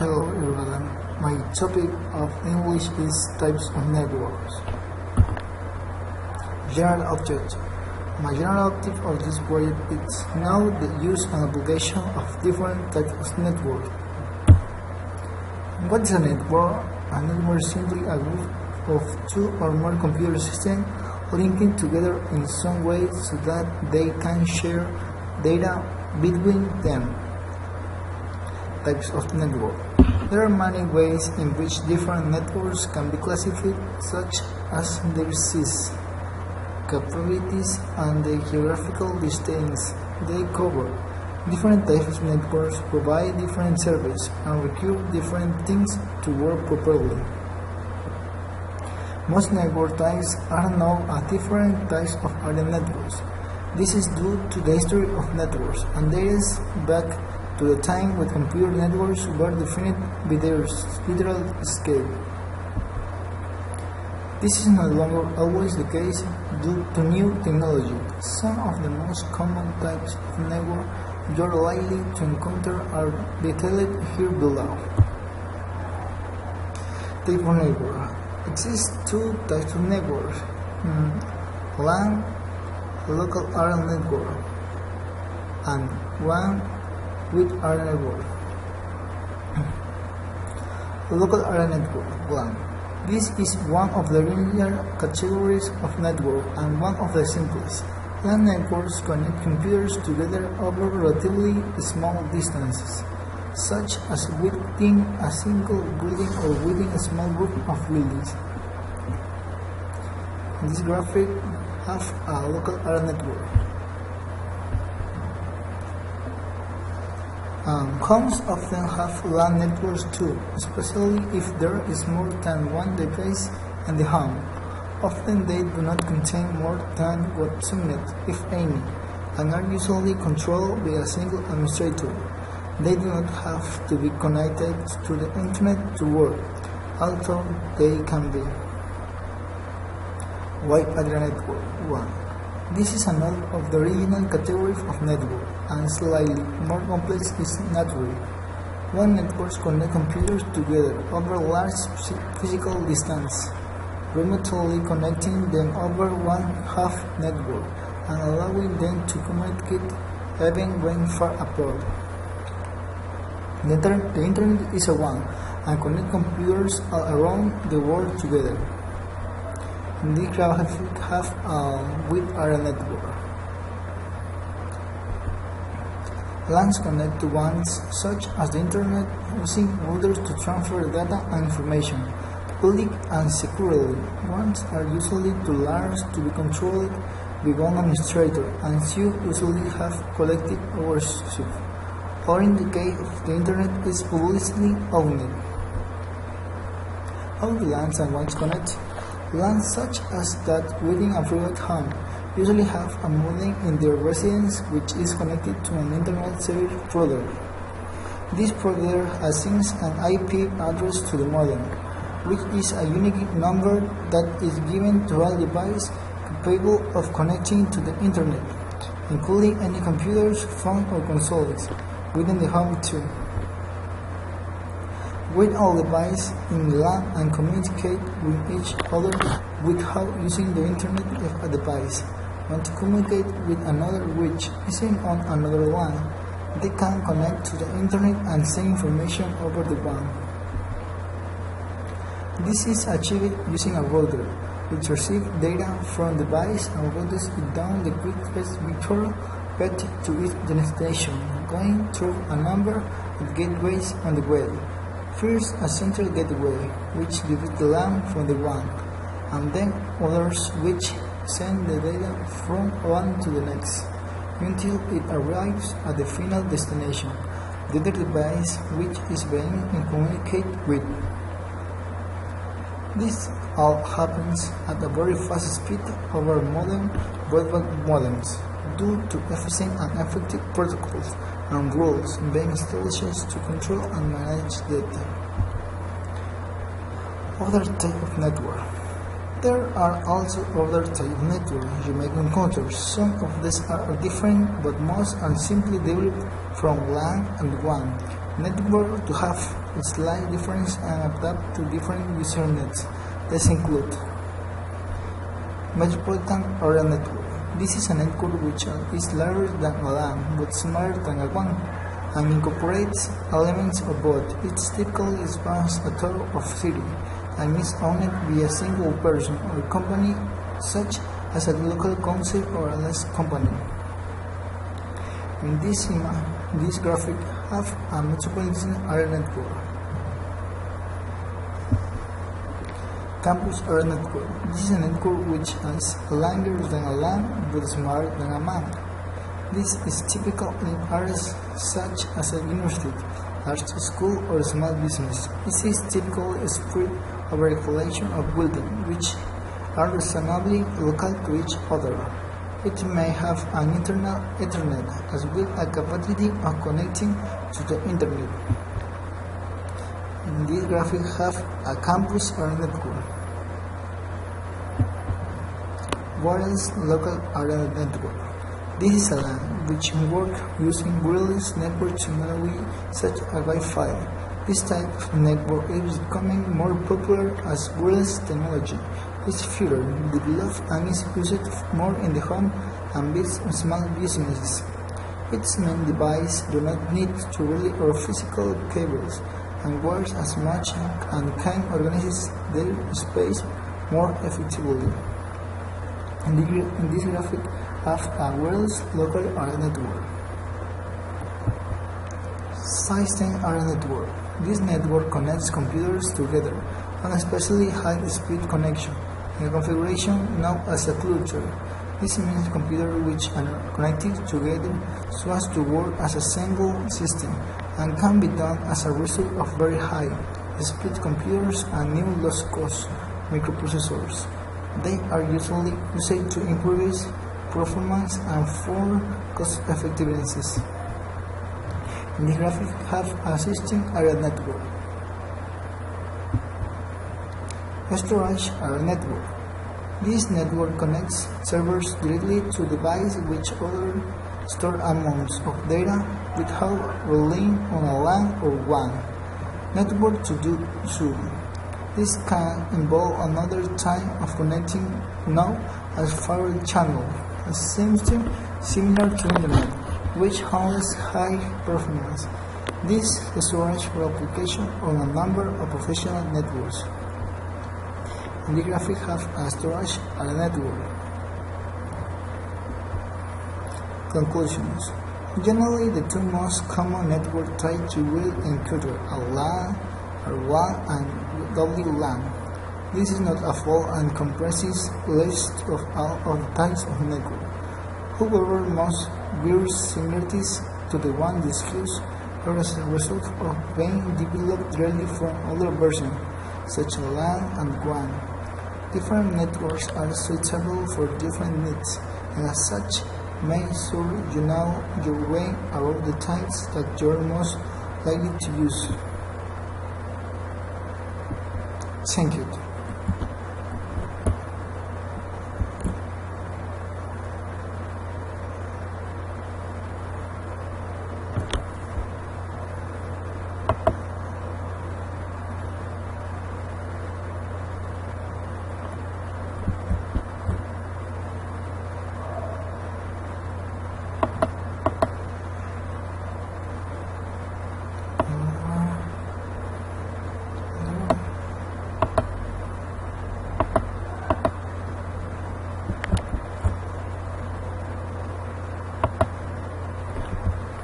Hello everyone, my topic of English is types of networks. General object. My general objective of this project is now the use and application of different types of network. What is a network? A network is simply a group of two or more computer systems linking together in some way so that they can share data between them. Types of network. There are many ways in which different networks can be classified, such as their size, capabilities, and the geographical distance they cover. Different types of networks provide different services and require different things to work properly. Most network types are now different types of area networks. This is due to the history of networks and dates back to the time when computer networks were defined with their literal scale. This is no longer always the case due to new technology. Some of the most common types of network you are likely to encounter are detailed here below. Type of network. Exist two types of networks: LAN, local area network, and WAN, with area network. Local area network, WAN. This is one of the linear categories of network and one of the simplest. LAN networks connect computers together over relatively small distances, such as within a single building or within a small group of buildings. This graphic has a local area network. Homes often have LAN networks too, especially if there is more than one device in the home. Often they do not contain more than one subnet, if any, and are usually controlled by a single administrator. They do not have to be connected to the internet to work, although they can be. Wide area network 1. This is another of the original categories of network, and slightly more complex is network. WAN networks connect computers together over large physical distance, remotely connecting them over one half network and allowing them to communicate even when far apart. The internet is a WAN and connects computers all around the world together. This graphic has a wide area network. LANs connect to WANs such as the internet using routers to transfer data and information, public and securely. WANs are usually too large to be controlled by one administrator and usually have collective ownership, or in the case of the internet is publicly owned. How do LANs and WANs connect? LANs such as that within a private home usually have a modem in their residence which is connected to an internet service provider. This provider assigns an IP address to the modem, which is a unique number that is given to all devices capable of connecting to the internet, including any computers, phone or consoles within the home too. With all devices in the LAN and communicate with each other without using the internet if a device wants to communicate with another which isn't on another LAN, they can connect to the internet and send information over the WAN. This is achieved using a router, which receives data from the device and routes it down the quickest vector path to its destination, going through a number of gateways on the web. First, a central gateway, which divides the LAN from the WAN, and then others which send the data from one to the next, until it arrives at the final destination, the other device which is being communicated with. This all happens at a very fast speed over modern broadband modems, due to efficient and effective protocols and rules being established to control and manage data. Other type of network. There are also other types of networks you may encounter. Some of these are different, but most are simply developed from LAN and WAN, Network to have a slight difference and adapt to different user needs. These include Metropolitan Area Network. This is a network which is larger than a LAN but smaller than a WAN and incorporates elements of both. It typically spans a total of city and is owned by a single person or company, such as a local council or a less company. In this graphic have a metropolitan area network. Campus area network. This is a network which is larger than a LAN but smaller than a MAN. This is typical in areas such as a university, large school, or small business. This is typically spread over a collection of buildings which are reasonably local to each other. It may have an internal Ethernet as well as a capacity of connecting to the Internet. In this graphic have a campus area network. Wireless local area network. This is a LAN which works using wireless network technology such as Wi-Fi. This type of network is becoming more popular as wireless technology is further developed and is used more in the home and small businesses. Its main devices do not need to rely on physical cables and wires as much and can organize their space more effectively. In this graphic have a wireless local area network. System area network. This network connects computers together on a especially high-speed connection in a configuration known as a cluster. This means computers which are connected together so as to work as a single system and can be done as a result of very high-speed computers and new low-cost microprocessors. They are usually used to improve performance and for cost effectiveness. In this graphic have a system area network. Storage area network. This network connects servers directly to devices which store amounts of data without relying on a LAN or WAN network to do so. This can involve another type of connecting known as fiber channel, a system similar to Internet, which handles high performance. This storage for application on a number of professional networks. In the graphic have a storage area network. Conclusions. Generally, the two most common network types will include a LAN, a WAN, and WLAN. This is not a full and comprehensive list of all of the types of network. However, most bear similarities to the one discussed are as a result of being developed directly from other versions, such as LAN and WAN. Different networks are suitable for different needs, and as such, may sure you know your way around the types that you're most likely to use. Thank you.